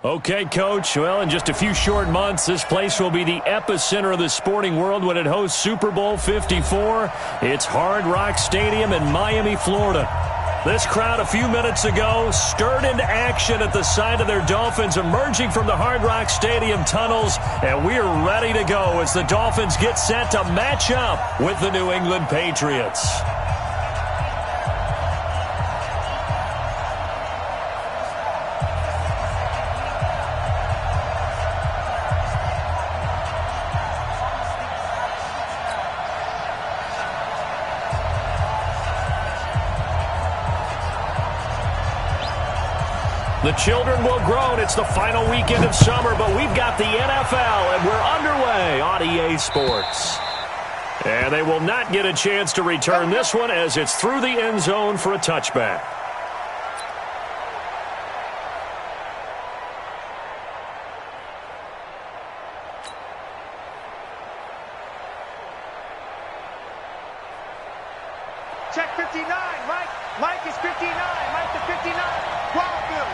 Okay, Coach. Well, in just a few short months, this place will be the epicenter of the sporting world when it hosts Super Bowl 54. It's Hard Rock Stadium in Miami, Florida. This crowd a few minutes ago stirred into action at the sight of their Dolphins emerging from the Hard Rock Stadium tunnels, and we are ready to go as the Dolphins get set to match up with the New England Patriots. The children will groan. It's the final weekend of summer, but we've got the NFL, and we're underway on EA Sports. And they will not get a chance to return this one as it's through the end zone for a touchback. Check 59, Mike. Mike is 59. Mike to 59. Wildfield.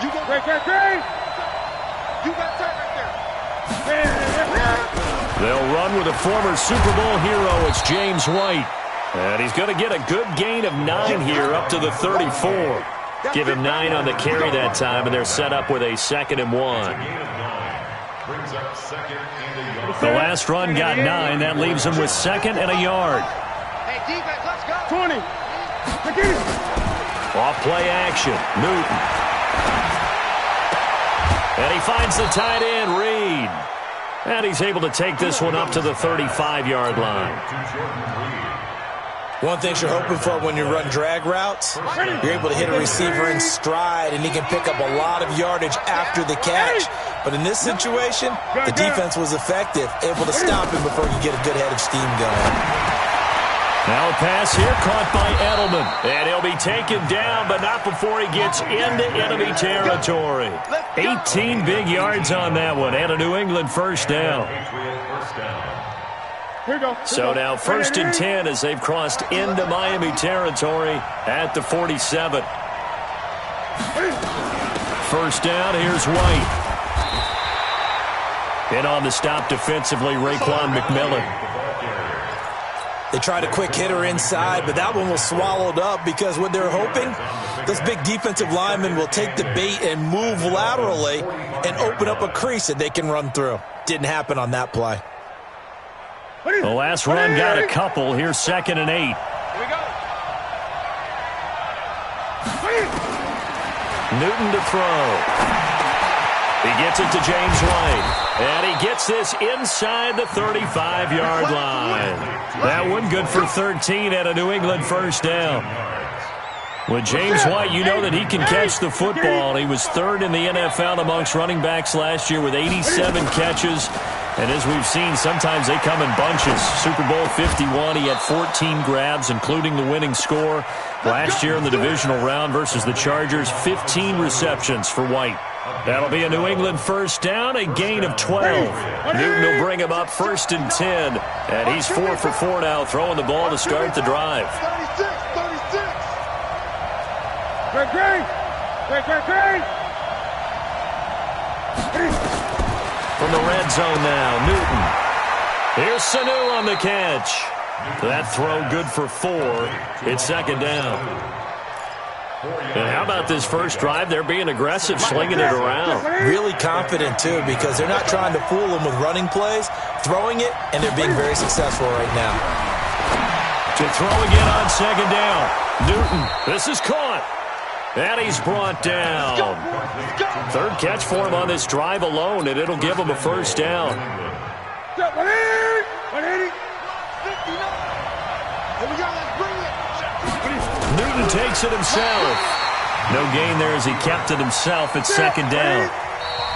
You go great. You got time right there. They'll run with a former Super Bowl hero. It's James White. And he's going to get a good gain of 9 here up to the 34. Give him 9 on the carry that time, and they're set up with a 2nd and 1. The last run got 9. That leaves him with 2nd and a yard. Hey, defense, let's go. 20. Off play action. Newton. And he finds the tight end, Reed. And he's able to take this one up to the 35-yard line. One thing you're hoping for when you run drag routes, you're able to hit a receiver in stride, and he can pick up a lot of yardage after the catch. But in this situation, the defense was effective, able to stop him before he get a good head of steam going. Now a pass here caught by Edelman. And he'll be taken down, but not before he gets into enemy territory. 18 big yards on that one, and a New England first down. So now 1st and 10 as they've crossed into Miami territory at the 47. First down, here's White. In on the stop defensively, Raekwon McMillan. They tried a quick hitter inside, but that one was swallowed up because what they're hoping, this big defensive lineman will take the bait and move laterally and open up a crease that they can run through. Didn't happen on that play. The last run got a couple. Here's 2nd and 8. Here we go. Newton to throw. He gets it to James White. And he gets this inside the 35-yard line. That one good for 13 at a New England first down. With James White, you know that he can catch the football. He was 3rd in the NFL amongst running backs last year with 87 catches. And as we've seen, sometimes they come in bunches. Super Bowl 51, he had 14 grabs, including the winning score. Last year in the divisional round versus the Chargers, 15 receptions for White. That'll be a New England first down, a gain of 12. Newton will bring him up 1st and 10. And he's 4 for 4 now, throwing the ball to start the drive. 36. Great. From the red zone now, Newton. Here's Sanu on the catch. That throw good for 4. It's 2nd down. And how about this first drive? They're being aggressive, slinging it around. Really confident, too, because they're not trying to fool them with running plays, throwing it, and they're being very successful right now. To throw again on 2nd down. Newton, this is caught. And he's brought down. 3rd catch for him on this drive alone, and it'll give him a first down. Newton takes it himself. No gain there as he kept it himself. It's 2nd down.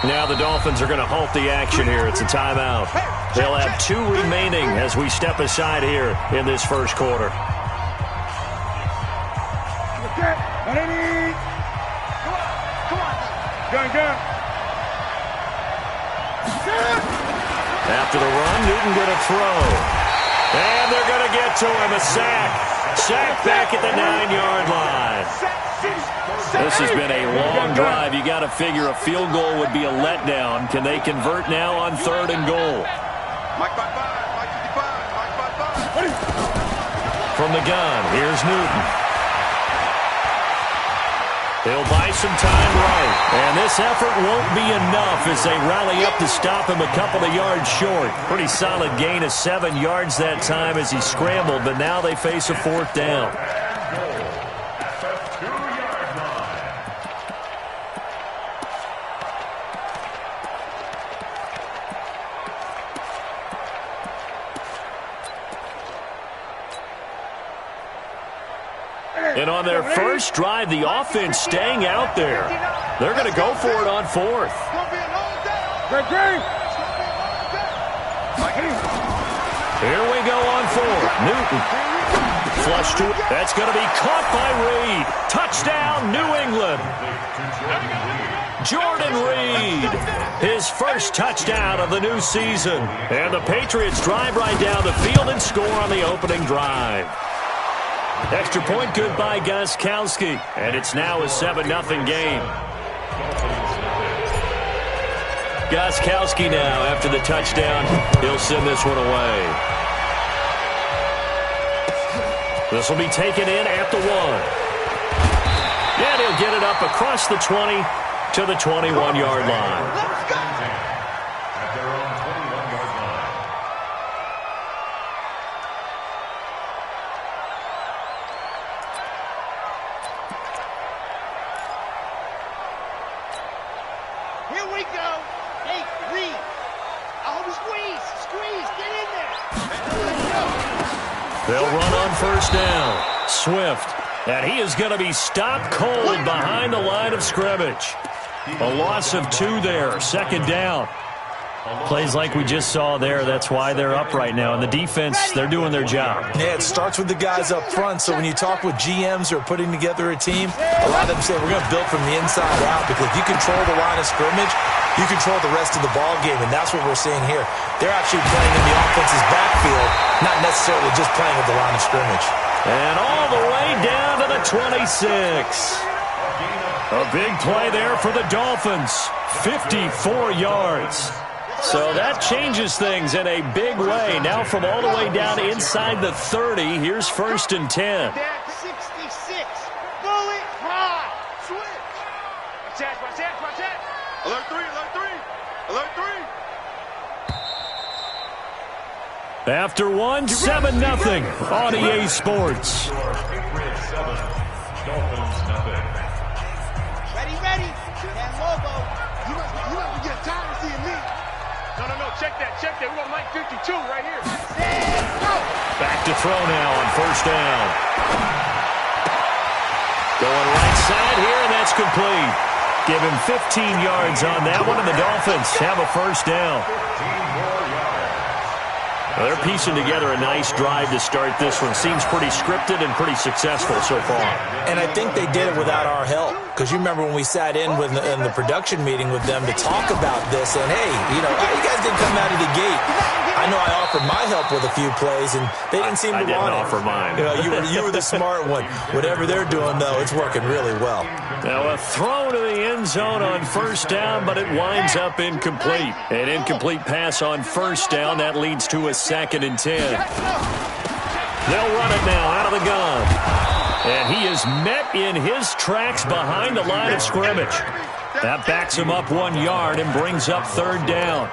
Now the Dolphins are going to halt the action here. It's a timeout. They'll have 2 remaining as we step aside here in this first quarter. After the run, Newton going to throw. And they're going to get to him, a sack. Sacked back at the 9-yard line. This has been a long drive. You got to figure a field goal would be a letdown. Can they convert now on 3rd and goal? From the gun, here's Newton. He'll buy some time right. And this effort won't be enough as they rally up to stop him a couple of yards short. Pretty solid gain of 7 yards that time as he scrambled, but now they face a 4th down. And on their first drive, the offense staying out there. They're going to go for it on 4th. Here we go on 4th. Newton. Flush to it. That's going to be caught by Reed. Touchdown, New England. Jordan Reed. His first touchdown of the new season. And the Patriots drive right down the field and score on the opening drive. Extra point good by Gostkowski. And it's now a 7-0 game. Gostkowski now after the touchdown. He'll send this one away. This will be taken in at the 1. And he'll get it up across the 20 to the 21-yard line. They'll run on first down. Swift. And he is going to be stopped cold behind the line of scrimmage. A loss of 2 there. 2nd down. Plays like we just saw there. That's why they're up right now. And the defense, they're doing their job. Yeah, it starts with the guys up front. So when you talk with GMs who are putting together a team, a lot of them say we're going to build from the inside out, because if you control the line of scrimmage, you control the rest of the ball game, and that's what we're seeing here. They're actually playing in the offense's backfield, not necessarily just playing at the line of scrimmage. And all the way down to the 26. A big play there for the Dolphins. 54 yards. So that changes things in a big way. Now from all the way down inside the 30, here's 1st and 10. 66. Bullet high. Switch. Watch that. Alert 3. After 1, 7-0 on EA Sports. Ready. That logo. You must be getting tired of seeing me. No. Check that. We're going to Mike 52 right here. Back to throw now on first down. Going right side here, and that's complete. Give him 15 yards on that one, and the Dolphins have a first down. Well, they're piecing together a nice drive to start this one. Seems pretty scripted and pretty successful so far. And I think they did it without our help. Because you remember when we sat in the production meeting with them to talk about this, and hey, you guys didn't come out of the gate. I know I offered my help with a few plays, and they didn't seem to want it. I didn't offer mine. You were the smart one. Whatever they're doing, though, it's working really well. Now a throw to the end zone on first down, but it winds up incomplete. An incomplete pass on first down. That leads to a 2nd and 10. They'll run it now out of the gun. And he is met in his tracks behind the line of scrimmage. That backs him up 1 yard and brings up 3rd down.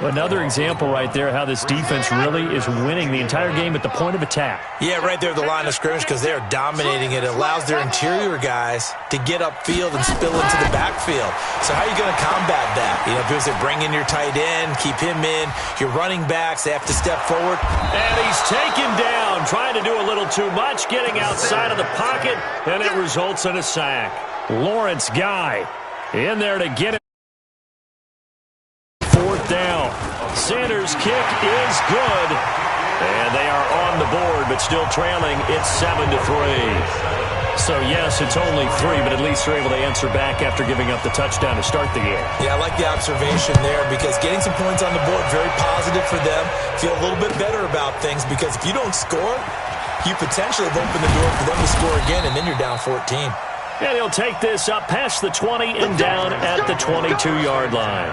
Another example right there how this defense really is winning the entire game at the point of attack. Yeah, right there at the line of scrimmage, because they are dominating it. It allows their interior guys to get upfield and spill into the backfield. So how are you going to combat that? Because they bring in your tight end, keep him in. Your running backs, they have to step forward. And he's taken down, trying to do a little too much, getting outside of the pocket, and it results in a sack. Lawrence Guy in there to get it. 4th down. Sanders' kick is good. And they are on the board, but still trailing. It's 7-3. So, yes, it's only 3, but at least they're able to answer back after giving up the touchdown to start the game. Yeah, I like the observation there because getting some points on the board, very positive for them. Feel a little bit better about things because if you don't score, you potentially have opened the door for them to score again, and then you're down 14. And he'll take this up past the 20 and down at the 22-yard line.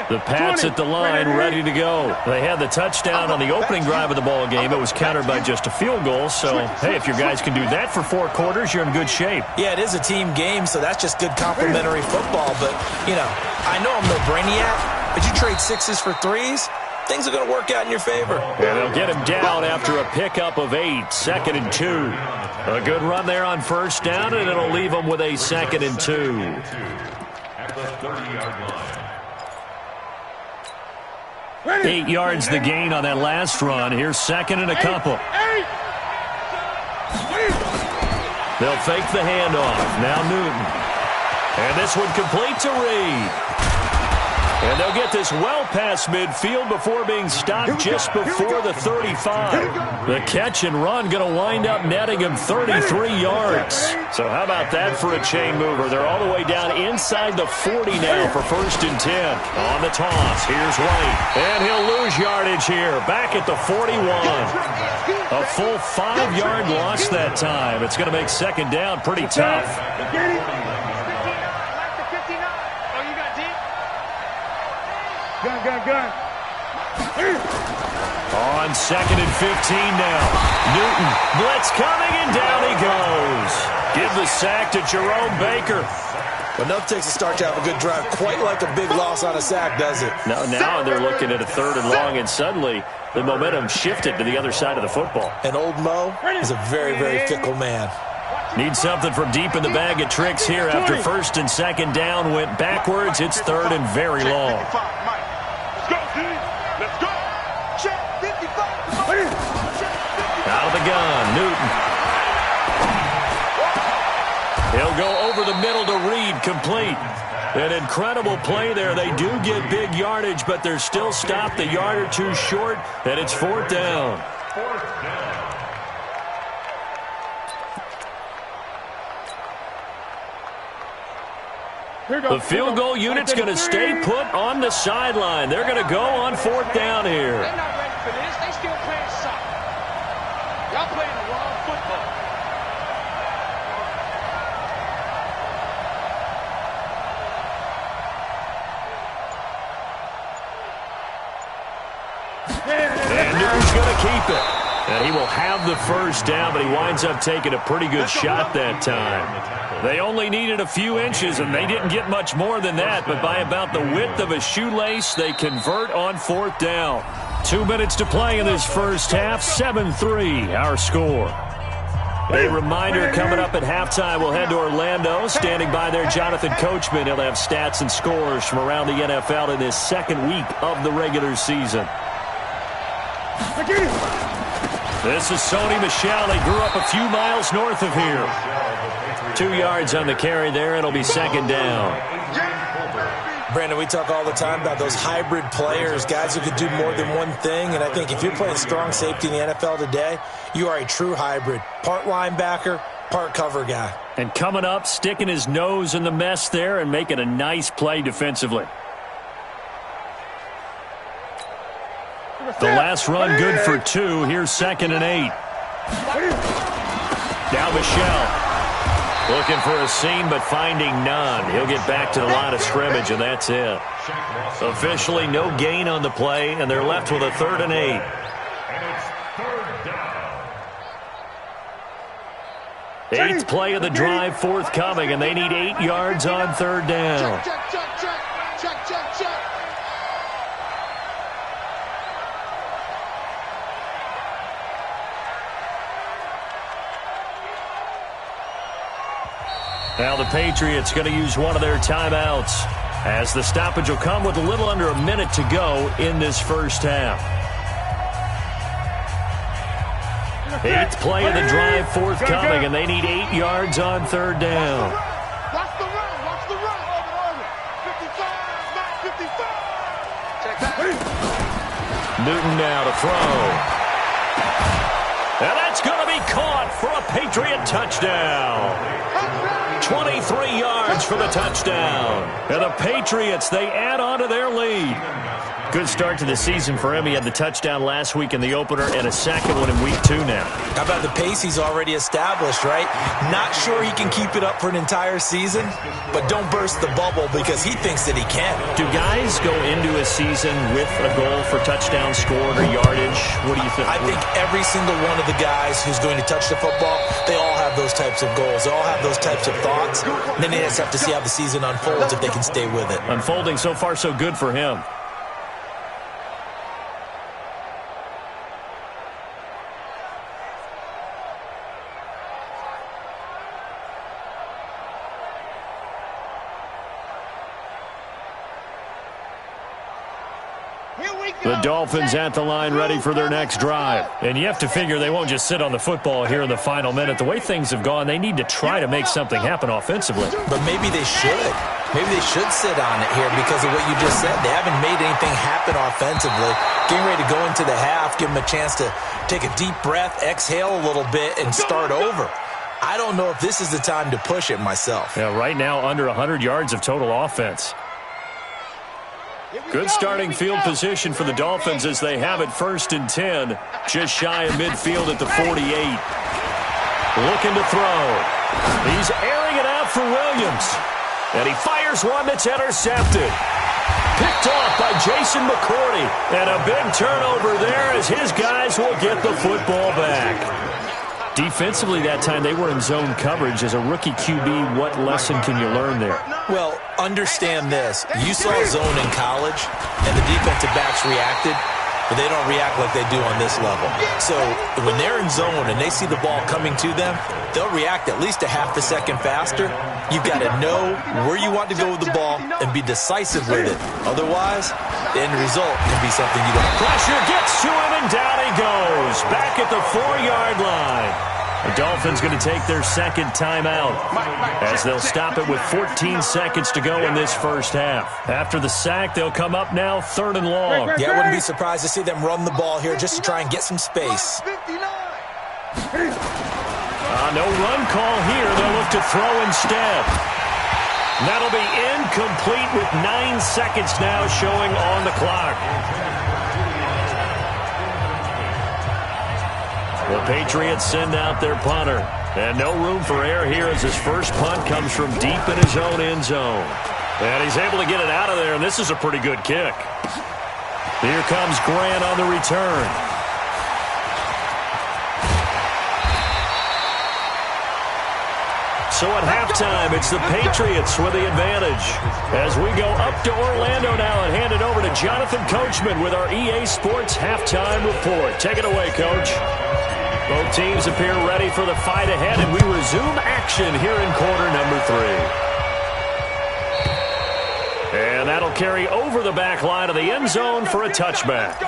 The Pats at the line, ready to go. They had the touchdown on the opening drive of the ball game. It was countered by just a field goal. So, hey, if your guys can do that for 4 quarters, you're in good shape. Yeah, it is a team game, so that's just good complimentary football. But, you know, I know I'm no brainiac, but you trade 6s for 3s, things are going to work out in your favor. And they'll get him down after a pickup of 8, 2nd and 2. A good run there on first down, and it'll leave them with a 2nd and 2. At the 30-yard line. 8 yards the gain on that last run. Here's 2nd and a couple. They'll fake the handoff. Now Newton. And this one complete to Reed. And they'll get this well past midfield before being stopped just before the 35. The catch and run going to wind up netting him 33 yards. So how about that for a chain mover? They're all the way down inside the 40 now for 1st and 10. On the toss, here's White. And he'll lose yardage here, back at the 41. A full 5-yard loss that time. It's going to make 2nd down pretty tough. Gun. On 2nd and 15 now. Newton, blitz coming, and down he goes. Give the sack to Jerome Baker. But enough takes a start to have a good drive. Quite like a big loss on a sack, does it? Now they're looking at a 3rd and long, and suddenly the momentum shifted to the other side of the football. And old Mo is a very, very fickle man. Need something from deep in the bag of tricks here after 1st and 2nd down went backwards. It's 3rd and very long. Out of the gun, Newton. He'll go over the middle to Reed, complete. An incredible play there. They do get big yardage, but they're still stopped a yard or 2 short, and it's 4th down. The field goal unit's going to stay put on the sideline. They're going to go on 4th down here. They're not ready for this. They still playing soccer. Y'all playing the wrong football. And Newton's going to keep it. And he will have the 1st down, but he winds up taking a pretty good shot that time. They only needed a few inches, and they didn't get much more than that, but by about the width of a shoelace, they convert on 4th down. 2 minutes to play in this first half, 7-3, our score. A reminder coming up at halftime, we'll head to Orlando. Standing by there, Jonathan Coachman. He'll have stats and scores from around the NFL in this 2nd week of the regular season. This is Sony Michel. He grew up a few miles north of here. 2 yards on the carry there. It'll be 2nd down. Brandon, we talk all the time about those hybrid players, guys who could do more than one thing. And I think if you're playing strong safety in the NFL today, you are a true hybrid. Part linebacker, part cover guy. And coming up, sticking his nose in the mess there and making a nice play defensively. The last run good for 2. Here's 2nd and 8. Now Michel. Looking for a seam, but finding none. He'll get back to the line of scrimmage, and that's it. Officially no gain on the play, and they're left with a 3rd and 8. Eighth play of the drive forthcoming, and they need 8 yards on 3rd down. Check. Now the Patriots going to use one of their timeouts, as the stoppage will come with a little under a minute to go in this first half. 8th play of the drive forthcoming, and they need 8 yards on 3rd down. Watch the run. Newton now to throw. And that's going to be caught for a Patriot touchdown. 23 yards for the touchdown. And the Patriots, they add on to their lead. Good start to the season for him. He had the touchdown last week in the opener and a second one in week 2 now. How about the pace he's already established, right? Not sure he can keep it up for an entire season, but don't burst the bubble because he thinks that he can. Do guys go into a season with a goal for touchdown scored or yardage? What do you think? I think every single one of the guys who's going to touch the football, they all have those types of goals. They all have those types of thoughts. And then they just have to see how the season unfolds if they can stay with it. Unfolding so far so good for him. The Dolphins at the line ready for their next drive. And you have to figure they won't just sit on the football here in the final minute. The way things have gone, they need to try to make something happen offensively. But maybe they should. Maybe they should sit on it here because of what you just said. They haven't made anything happen offensively. Getting ready to go into the half, give them a chance to take a deep breath, exhale a little bit, and start over. I don't know if this is the time to push it myself. Yeah, right now under 100 yards of total offense. Good starting field position for the Dolphins as they have it 1st and 10. Just shy of midfield at the 48. Looking to throw. He's airing it out for Williams. And he fires one that's intercepted. Picked off by Jason McCourty. And a big turnover there as his guys will get the football back. Defensively that time, they were in zone coverage. As a rookie QB, what lesson can you learn there? Well, understand this. You saw zone in college, and the defensive backs reacted, but they don't react like they do on this level. So when they're in zone and they see the ball coming to them, they'll react at least a half a second faster. You've got to know where you want to go with the ball and be decisive with it. Otherwise, the end result can be something you don't. Pressure gets to him, and down he goes. Back at the 4-yard line. The Dolphins going to take their second timeout as they'll stop it with 14 seconds to go in this first half. After the sack, they'll come up now 3rd and long. Yeah, I wouldn't be surprised to see them run the ball here just to try and get some space. No run call here. They'll look to throw instead. That'll be incomplete with 9 seconds now showing on the clock. The Patriots send out their punter. And no room for error here as his first punt comes from deep in his own end zone. And he's able to get it out of there, and this is a pretty good kick. Here comes Grant on the return. So at halftime, it's the Patriots with the advantage. As we go up to Orlando now and hand it over to Jonathan Coachman with our EA Sports Halftime Report. Take it away, Coach. Both teams appear ready for the fight ahead, and we resume action here in quarter number 3. And that'll carry over the back line of the end zone for a touchback.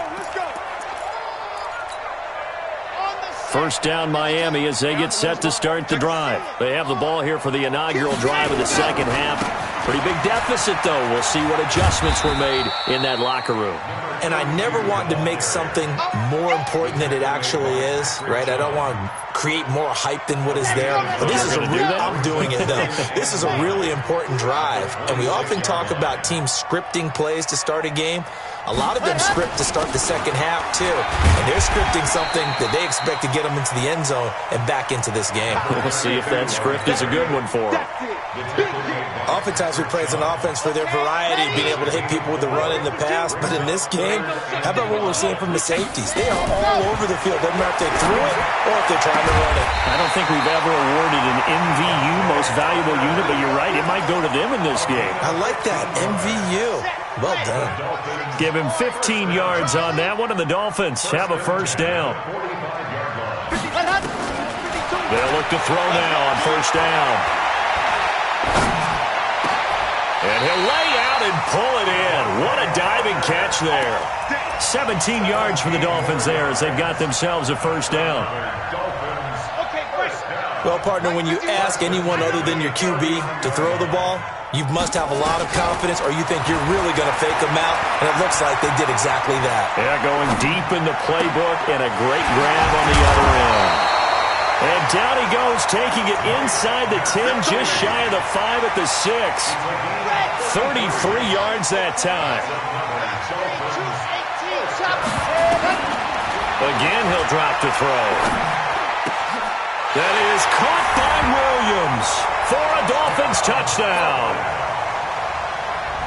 First down Miami as they get set to start the drive. They have the ball here for the inaugural drive of the second half. Pretty big deficit, though. We'll see what adjustments were made in that locker room. And I never want to make something more important than it actually is, right? I don't want to create more hype than what is there. But this is I'm doing it, though. This is a really important drive. And we often talk about teams scripting plays to start a game. A lot of them script to start the second half, too. And they're scripting something that they expect to get them into the end zone and back into this game. We'll see if that script is a good one for them. Oftentimes we praise an offense for their variety, being able to hit people with the run in the pass. But in this game, how about what we're seeing from the safeties? They are all over the field. Doesn't matter if they threw it or if they're trying to run it. I don't think we've ever awarded an MVU, most valuable unit, but you're right, it might go to them in this game. I like that, MVU. Well done. Give him 15 yards on that one, and the Dolphins have a first down. They'll look to throw now on first down. And he'll lay out and pull it in. What a diving catch there. 17 yards for the Dolphins there as they've got themselves a first down. Well, partner, when you ask anyone other than your QB to throw the ball, you must have a lot of confidence, or you think you're really going to fake them out, and it looks like they did exactly that. Yeah, going deep in the playbook and a great grab on the other end. And down he goes, taking it inside the 10, just shy of the 5 at the 6. 33 yards that time. Again, he'll drop to throw. That is caught by Williams for a Dolphins touchdown.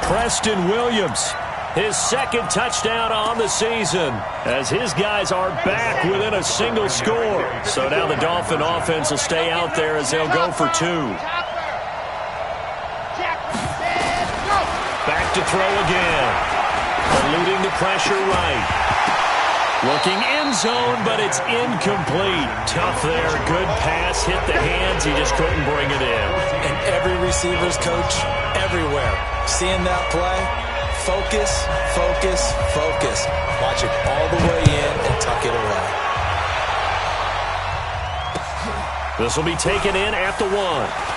Preston Williams, his second touchdown on the season, as his guys are back within a single score. So now the Dolphin offense will stay out there as they'll go for 2. Back to throw again. Eluding the pressure right. Looking end zone, but it's incomplete. Tough there. Good pass. Hit the hands. He just couldn't bring it in. And every receiver's coach, everywhere, seeing that play, focus, focus, focus. Watch it all the way in and tuck it away. This will be taken in at the 1.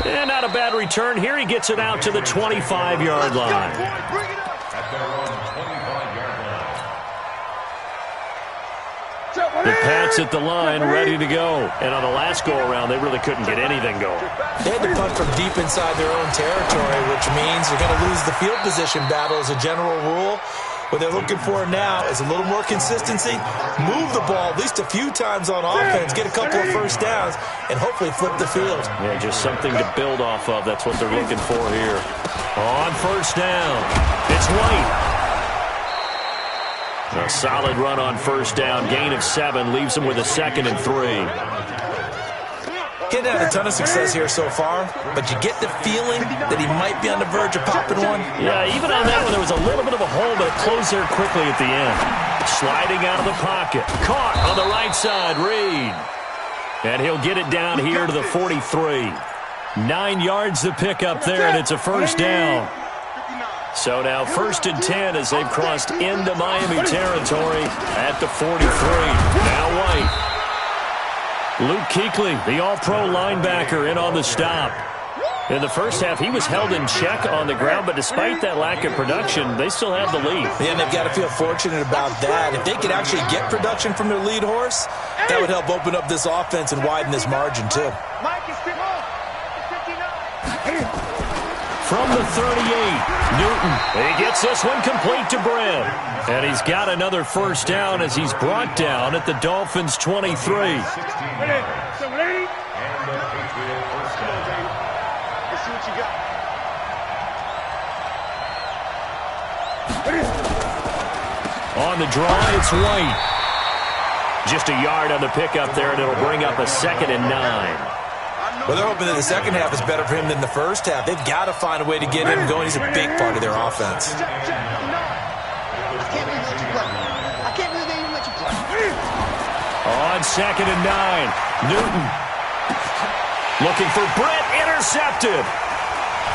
And not a bad return here. He gets it out to the 25-yard line. The Pats at the line, ready to go. And on the last go-around, they really couldn't get anything going. They had to punt from deep inside their own territory, which means they're going to lose the field position battle as a general rule. What they're looking for now is a little more consistency, move the ball at least a few times on offense, get a couple of first downs, and hopefully flip the field. Yeah, just something to build off of. That's what they're looking for here. On first down, it's White. A solid run on first down. Gain of 7 leaves them with a 2nd and 3. He hasn't had a ton of success here so far, but you get the feeling that he might be on the verge of popping one. Yeah, even on that one, there was a little bit of a hole, but it closed there quickly at the end. Sliding out of the pocket. Caught on the right side, Reed. And he'll get it down here to the 43. 9 yards to pick up there, and it's a first down. So now 1st and 10 as they've crossed into Miami territory at the 43. Now White. Luke Kuechly, the all-pro linebacker, in on the stop. In the first half, he was held in check on the ground, but despite that lack of production, they still have the lead. Yeah, and they've got to feel fortunate about that. If they could actually get production from their lead horse, that would help open up this offense and widen this margin, too. From the 38, Newton. He gets this one complete to Brent. And he's got another first down as he's brought down at the Dolphins' 23. On the draw, it's White. Just a yard on the pickup there, and it'll bring up a 2nd and 9. Well, they're hoping that the second half is better for him than the first half. They've got to find a way to get him going. He's a big part of their offense. On 2nd and 9, Newton. Looking for Brett, intercepted.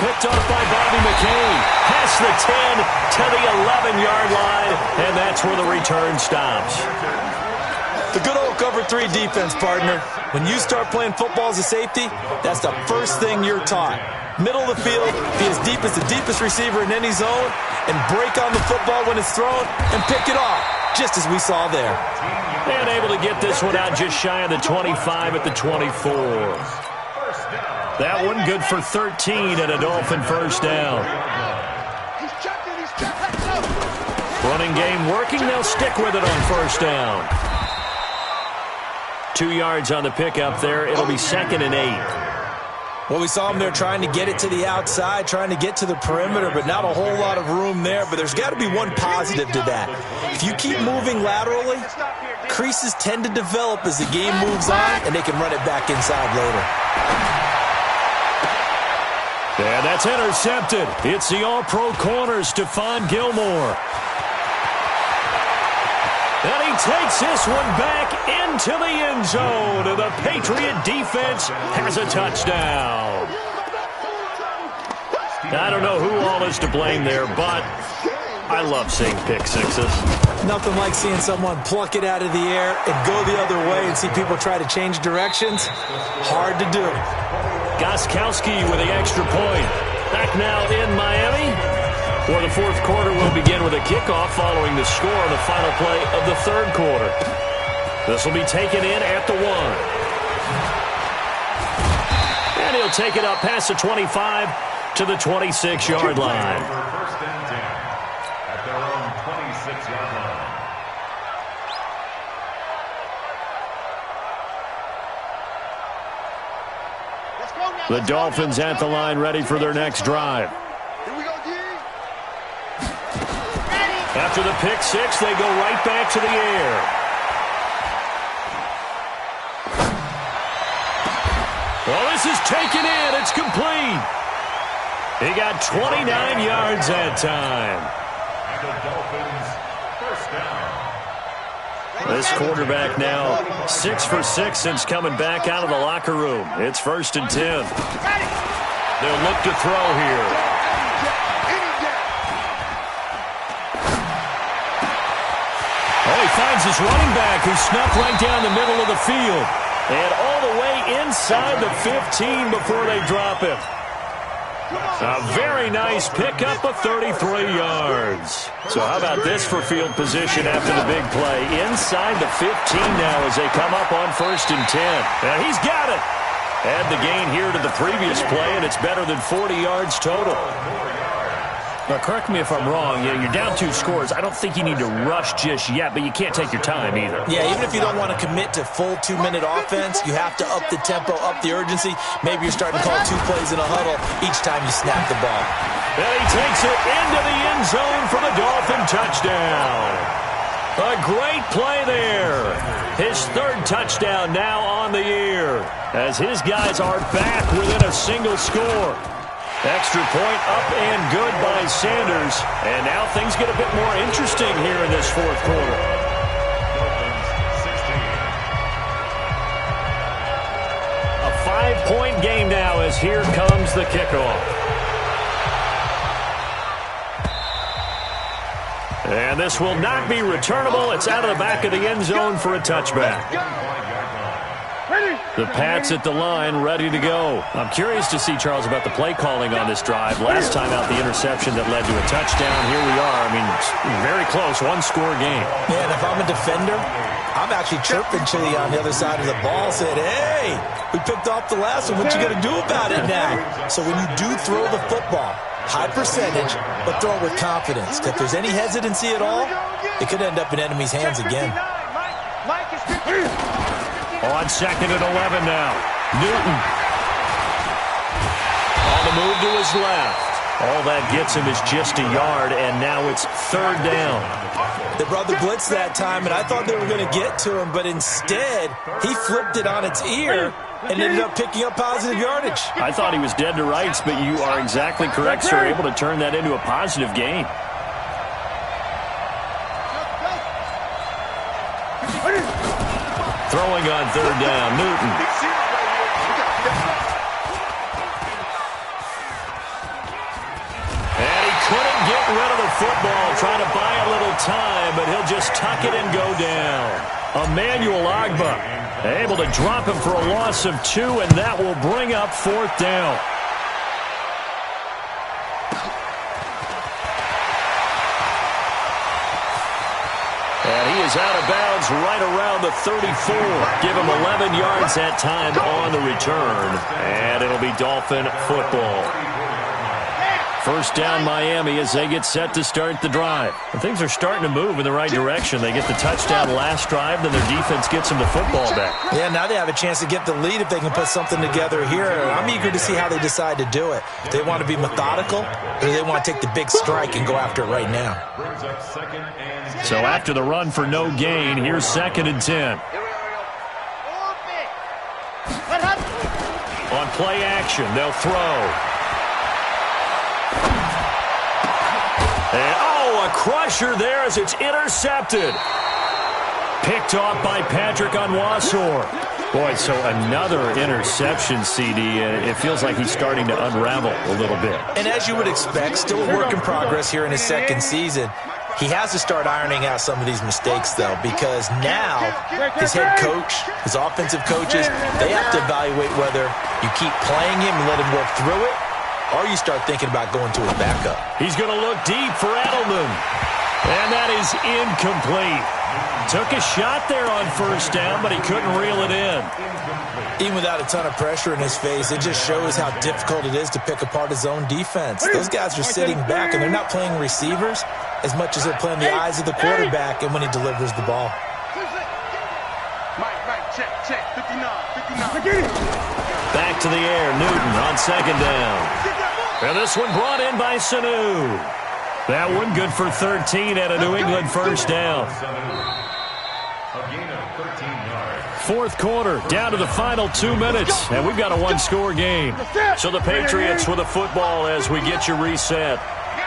Picked off by Bobby McCain. Past the 10 to the 11-yard line, and that's where the return stops. The good old cover 3 defense, partner. When you start playing football as a safety, that's the first thing you're taught. Middle of the field, be as deep as the deepest receiver in any zone, and break on the football when it's thrown, and pick it off, just as we saw there. And able to get this one out just shy of the 25 at the 24. That one good for 13 and a Dolphin first down. Running game working. They'll stick with it on first down. 2 yards on the pickup there. It'll be 2nd and 8. Well, we saw him there trying to get it to the outside, trying to get to the perimeter, but not a whole lot of room there. But there's got to be one positive to that. If you keep moving laterally, creases tend to develop as the game moves on, and they can run it back inside later. Yeah, that's intercepted. It's the all-pro corner, Stephon Gilmore. And he takes this one back into the end zone. And the Patriot defense has a touchdown. I don't know who all is to blame there, but I love seeing pick sixes. Nothing like seeing someone pluck it out of the air and go the other way and see people try to change directions. Hard to do. Gostkowski with the extra point. Back now in Miami. For the fourth quarter, will begin with a kickoff following the score on the final play of the third quarter. This will be taken in at the 1. And he'll take it up past the 25 to the 26-yard line. First and 10 at their own 26-yard line. The Dolphins at the line, ready for their next drive. Here we go, D. After the pick six, they go right back to the air. Well, this is taken in. It's complete. He got 29 yards that time. And the Dolphins, first down. This quarterback now 6 for 6 since coming back out of the locker room. It's 1st and 10. They'll look to throw here. Oh, he finds his running back who snuck right down the middle of the field. And all the way inside the 15 before they drop him. A very nice pickup of 33 yards. So how about this for field position after the big play? Inside the 15 now as they come up on 1st and 10. And he's got it. Add the gain here to the previous play, and it's better than 40 yards total. Now, correct me if I'm wrong. You're down 2 scores. I don't think you need to rush just yet, but you can't take your time either. Yeah, even if you don't want to commit to full 2-minute offense, you have to up the tempo, up the urgency. Maybe you're starting to call 2 plays in a huddle each time you snap the ball. And he takes it into the end zone for the Dolphin touchdown. A great play there. His 3rd touchdown now on the year as his guys are back within a single score. Extra point up and good by Sanders. And now things get a bit more interesting here in this 4th quarter. A 5-point game now as here comes the kickoff. And this will not be returnable. It's out of the back of the end zone for a touchback. The Pats at the line, ready to go. I'm curious to see, Charles, about the play calling on this drive. Last time out, the interception that led to a touchdown. Here we are. I mean, very close, 1-score game. Yeah, and if I'm a defender, I'm actually chirping to you on the other side of the ball, saying, hey, we picked off the last one. What you going to do about it now? So when you do throw the football, high percentage, but throw it with confidence. If there's any hesitancy at all, it could end up in enemy's hands again. On 2nd and 11 now. Newton. On the move to his left. All that gets him is just a yard, and now it's 3rd down. They brought the blitz that time, and I thought they were going to get to him, but instead, he flipped it on its ear and ended up picking up positive yardage. I thought he was dead to rights, but you are exactly correct, sir. Able to turn that into a positive gain. Throwing on 3rd down, Newton. And he couldn't get rid of the football, trying to buy a little time, but he'll just tuck it and go down. Emmanuel Agba able to drop him for a loss of 2, and that will bring up 4th down. And he is out of bounds right around the 34. Give him 11 yards that time on the return. And it'll be Dolphin football. 1st down Miami as they get set to start the drive. And things are starting to move in the right direction. They get the touchdown last drive, then their defense gets them the football back. Yeah, now they have a chance to get the lead if they can put something together here. I'm eager to see how they decide to do it. Do they want to be methodical, or do they want to take the big strike and go after it right now? So after the run for no gain, here's 2nd and 10. On play action, they'll throw. And, a crusher there as it's intercepted. Picked off by Patrick Onwuasor. Boy, so another interception, CD. It feels like he's starting to unravel a little bit. And as you would expect, still a work in progress here in his second season. He has to start ironing out some of these mistakes, though, because now his head coach, his offensive coaches, they have to evaluate whether you keep playing him and let him work through it, or you start thinking about going to his backup. He's going to look deep for Edelman. And that is incomplete. Took a shot there on first down, but he couldn't reel it in. Even without a ton of pressure in his face, it just shows how difficult it is to pick apart his own defense. Those guys are sitting back, and they're not playing receivers as much as they're playing the eyes of the quarterback and when he delivers the ball. Mike, check, 59. Back to the air, Newton on second down. And this one brought in by Sanu. That one good for 13 at a New England first down. A gain of 13 yards. Fourth quarter, down to the final 2 minutes, and we've got a one-score game. So the Patriots with a football as we get you reset.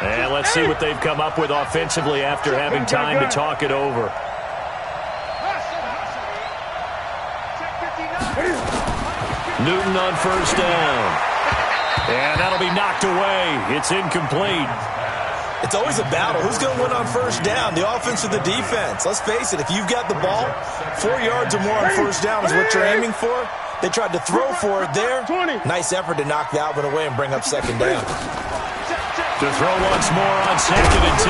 And let's see what they've come up with offensively after having time to talk it over. Newton on first down. And that'll be knocked away. It's incomplete. It's always a battle. Who's going to win on first down, the offense or the defense? Let's face it, if you've got the ball, 4 yards or more on first down is what you're aiming for. They tried to throw for it there. Nice effort to knock that one away and bring up second down. To throw once more on second and 10.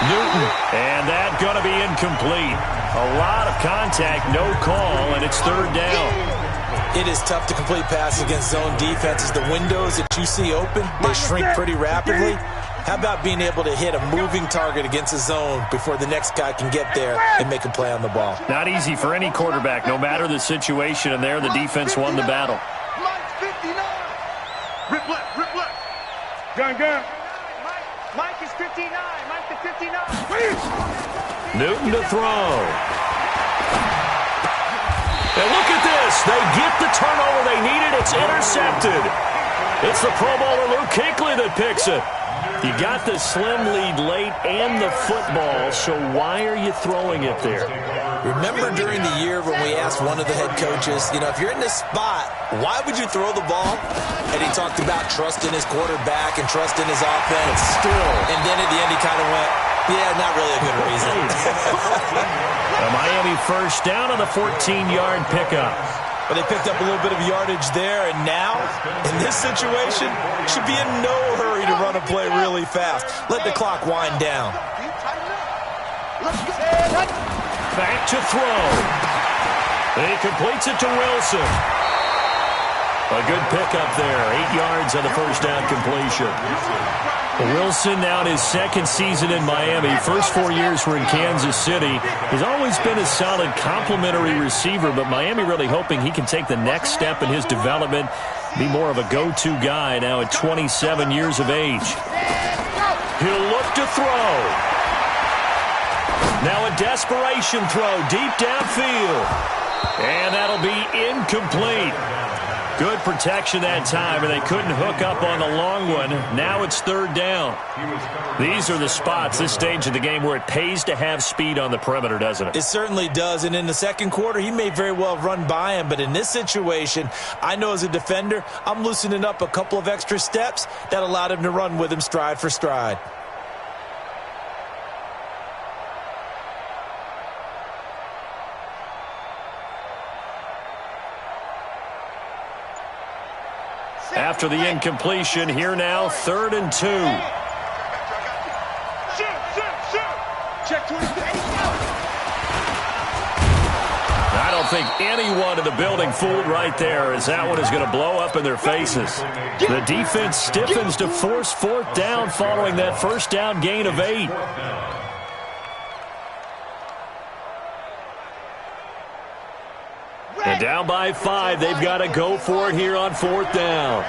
Newton, and that's going to be incomplete. A lot of contact, no call, and it's third down. It is tough to complete passes against zone defenses. The windows that you see open, they shrink pretty rapidly. How about being able to hit a moving target against a zone before the next guy can get there and make a play on the ball? Not easy for any quarterback, no matter the situation, and there the defense won the battle. Mike 59. Rip left. Gun. Mike is 59. Mike to 59. Newton to throw. And look at this. They get the turnover they needed. It's intercepted. It's the Pro Bowler Luke Kuechly that picks it. You got the slim lead late and the football, so why are you throwing it there? Remember during the year when we asked one of the head coaches, if you're in this spot, why would you throw the ball? And he talked about trusting his quarterback and trusting his offense. Still. And then at the end he kind of went, yeah, not really a good reason. A Miami first down on the 14-yard pickup. But they picked up a little bit of yardage there, and now, in this situation, should be in no hurry to run a play really fast. Let the clock wind down. Back to throw. He completes it to Wilson. A good pickup there. 8 yards on the first down completion. Wilson now in his second season in Miami. First 4 years were in Kansas City. He's always been a solid complementary receiver, but Miami really hoping he can take the next step in his development, be more of a go-to guy now at 27 years of age. He'll look to throw. Now a desperation throw deep downfield. And that'll be incomplete. Good protection that time, and they couldn't hook up on the long one. Now it's third down. These are the spots, this stage of the game, where it pays to have speed on the perimeter, doesn't it? It certainly does, and in the second quarter, he may very well run by him, but in this situation, I know as a defender, I'm loosening up a couple of extra steps that allowed him to run with him stride for stride. After the incompletion, here now, 3rd and 2. Check 20. I don't think anyone in the building fooled right there, as that one is going to blow up in their faces. The defense stiffens to force fourth down following that first down gain of 8. And down by 5, they've got to go for it here on fourth down.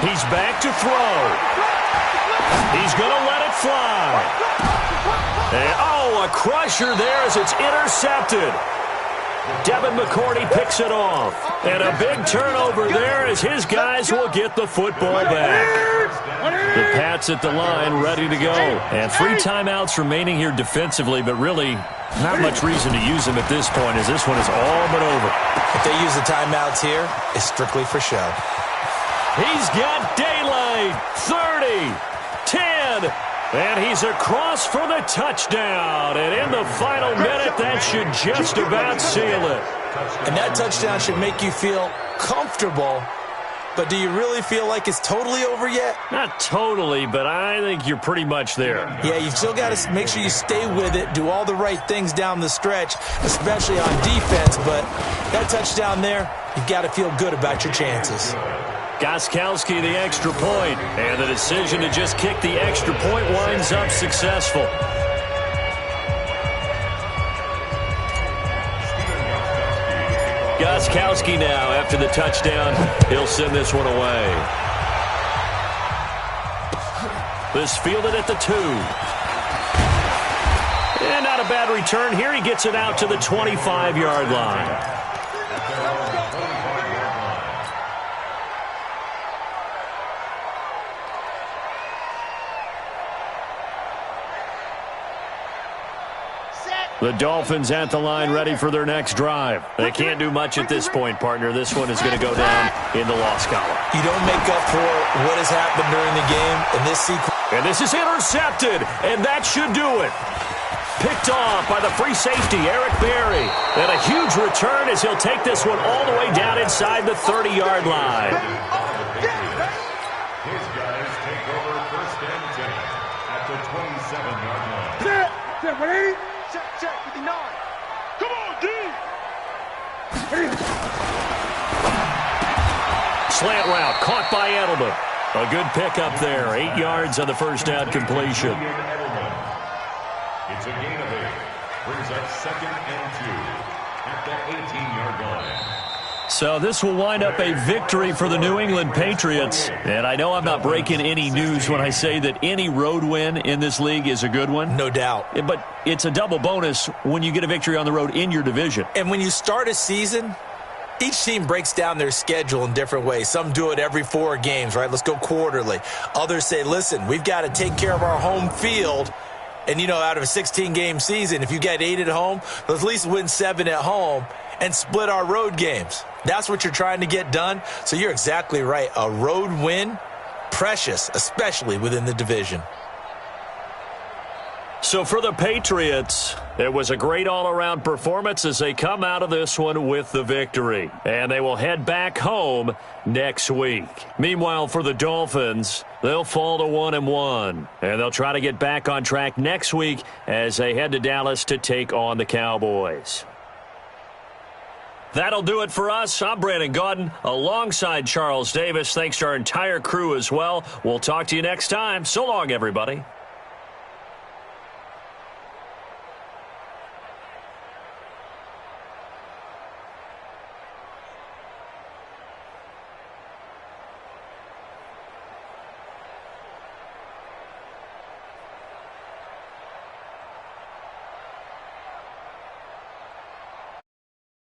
He's back to throw. He's going to let it fly. And, a crusher there as it's intercepted. Devin McCourty picks it off. And a big turnover there as his guys will get the football back. The Pats at the line ready to go. And 3 timeouts remaining here defensively, but really not much reason to use them at this point as this one is all but over. If they use the timeouts here, it's strictly for show. He's got daylight. 30, 10, and he's across for the touchdown. And in the final minute, that should just about seal it. And that touchdown should make you feel comfortable. But do you really feel like it's totally over yet? Not totally, but I think you're pretty much there. Yeah, you've still got to make sure you stay with it, do all the right things down the stretch, especially on defense. But that touchdown there, you've got to feel good about your chances. Gostkowski the extra point, and the decision to just kick the extra point winds up successful. Gostkowski now, after the touchdown, he'll send this one away. This fielded at the 2. And not a bad return here. He gets it out to the 25-yard line. The Dolphins at the line ready for their next drive. They can't do much at this point, partner. This one is going to go down in the loss column. You don't make up for what has happened during the game in this sequence. And this is intercepted, and that should do it. Picked off by the free safety, Eric Berry. And a huge return as he'll take this one all the way down inside the 30-yard line. His guys take over first and 10 at the 27-yard line. Check, 59. Come on, D. Slant route caught by Edelman. A good pickup there. 8 yards on the first down completion. It's a gain of 8. Brings up 2nd and 2 at the 18-yard line. So this will wind up a victory for the New England Patriots. And I know I'm not breaking any news when I say that any road win in this league is a good one. No doubt. But it's a double bonus when you get a victory on the road in your division. And when you start a season, each team breaks down their schedule in different ways. Some do it every 4 games, right? Let's go quarterly. Others say, listen, we've got to take care of our home field. And, you know, out of a 16-game season, if you get 8 at home, let's at least win 7 at home and split our road games. That's what you're trying to get done. So you're exactly right. A road win, precious, especially within the division. So for the Patriots, it was a great all-around performance as they come out of this one with the victory. And they will head back home next week. Meanwhile, for the Dolphins, they'll fall to 1-1. And they'll try to get back on track next week as they head to Dallas to take on the Cowboys. That'll do it for us. I'm Brandon Gaudin alongside Charles Davis. Thanks to our entire crew as well. We'll talk to you next time. So long, everybody.